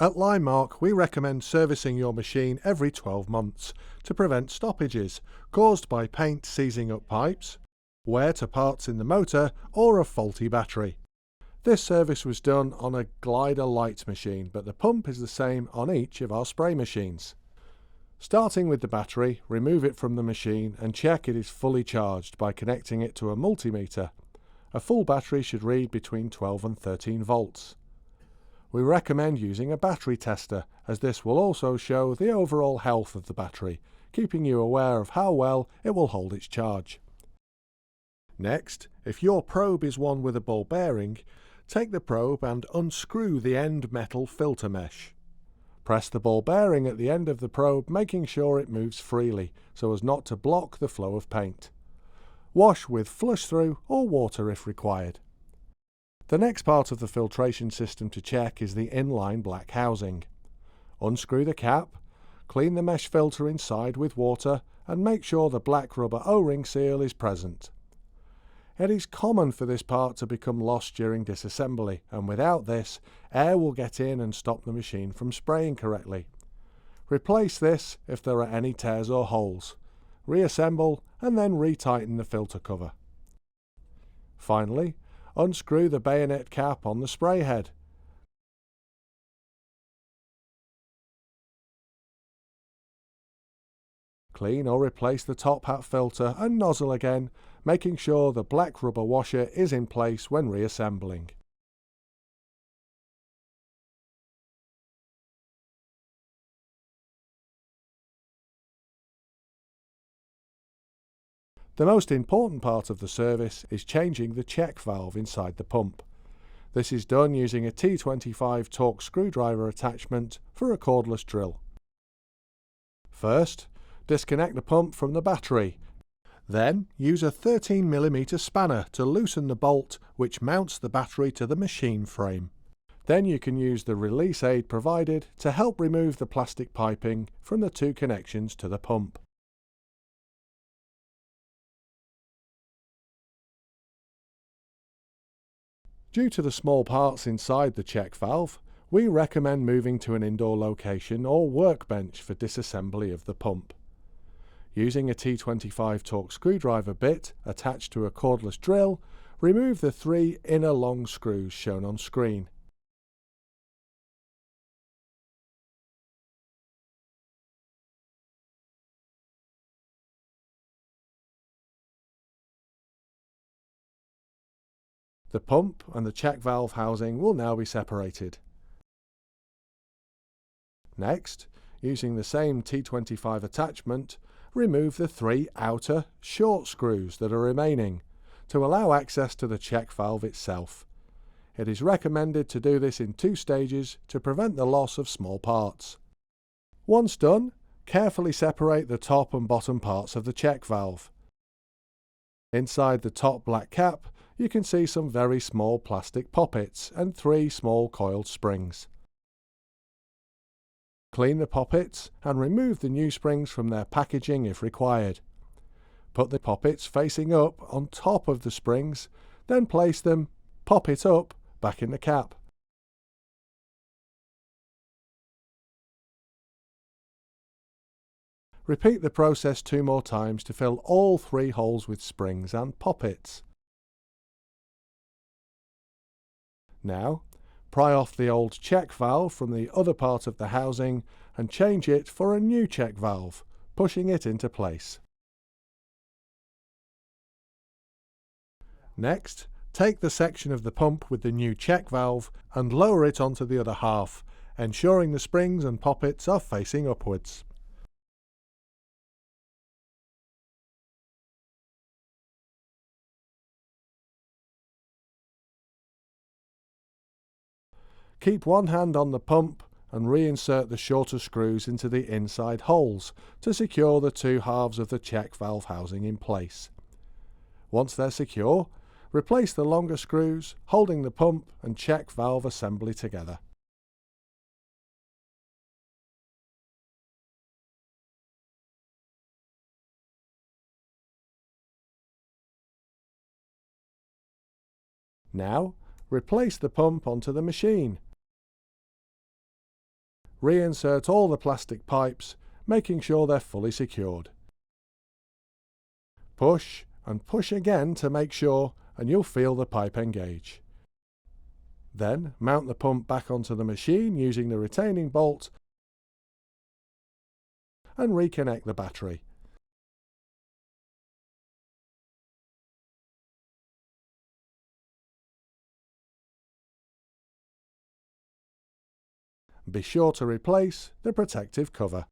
At Linemark, we recommend servicing your machine every 12 months to prevent stoppages caused by paint seizing up pipes, wear to parts in the motor, or a faulty battery. This service was done on a glider light machine, but the pump is the same on each of our spray machines. Starting with the battery, remove it from the machine and check it is fully charged by connecting it to a multimeter. A full battery should read between 12 and 13 volts. We recommend using a battery tester, as this will also show the overall health of the battery, keeping you aware of how well it will hold its charge. Next, if your probe is one with a ball bearing, take the probe and unscrew the end metal filter mesh. Press the ball bearing at the end of the probe, making sure it moves freely so as not to block the flow of paint. Wash with flush through or water if required. The next part of the filtration system to check is the inline black housing. Unscrew the cap, clean the mesh filter inside with water and make sure the black rubber O-ring seal is present. It is common for this part to become lost during disassembly, and without this, air will get in and stop the machine from spraying correctly. Replace this if there are any tears or holes. Reassemble and then retighten the filter cover. Finally, unscrew the bayonet cap on the spray head. Clean or replace the top hat filter and nozzle again, making sure the black rubber washer is in place when reassembling. The most important part of the service is changing the check valve inside the pump. This is done using a T25 torque screwdriver attachment for a cordless drill. First, disconnect the pump from the battery. Then, use a 13mm spanner to loosen the bolt which mounts the battery to the machine frame. Then you can use the release aid provided to help remove the plastic piping from the two connections to the pump. Due to the small parts inside the check valve, we recommend moving to an indoor location or workbench for disassembly of the pump. Using a T25 torque screwdriver bit attached to a cordless drill, remove the 3 inner long screws shown on screen. The pump and the check valve housing will now be separated. Next, using the same T25 attachment, remove the 3 outer, short screws that are remaining to allow access to the check valve itself. It is recommended to do this in 2 stages to prevent the loss of small parts. Once done, carefully separate the top and bottom parts of the check valve. Inside the top black cap, you can see some very small plastic poppets and 3 small coiled springs. Clean the poppets and remove the new springs from their packaging if required. Put the poppets facing up on top of the springs, then place them, pop it up, back in the cap. Repeat the process 2 more times to fill all 3 holes with springs and poppets. Now, pry off the old check valve from the other part of the housing and change it for a new check valve, pushing it into place. Next, take the section of the pump with the new check valve and lower it onto the other half, ensuring the springs and poppets are facing upwards. Keep one hand on the pump and reinsert the shorter screws into the inside holes to secure the 2 halves of the check valve housing in place. Once they're secure, replace the longer screws, holding the pump and check valve assembly together. Now, replace the pump onto the machine. Reinsert all the plastic pipes, making sure they're fully secured. Push and push again to make sure, and you'll feel the pipe engage. Then mount the pump back onto the machine using the retaining bolt and reconnect the battery. Be sure to replace the protective cover.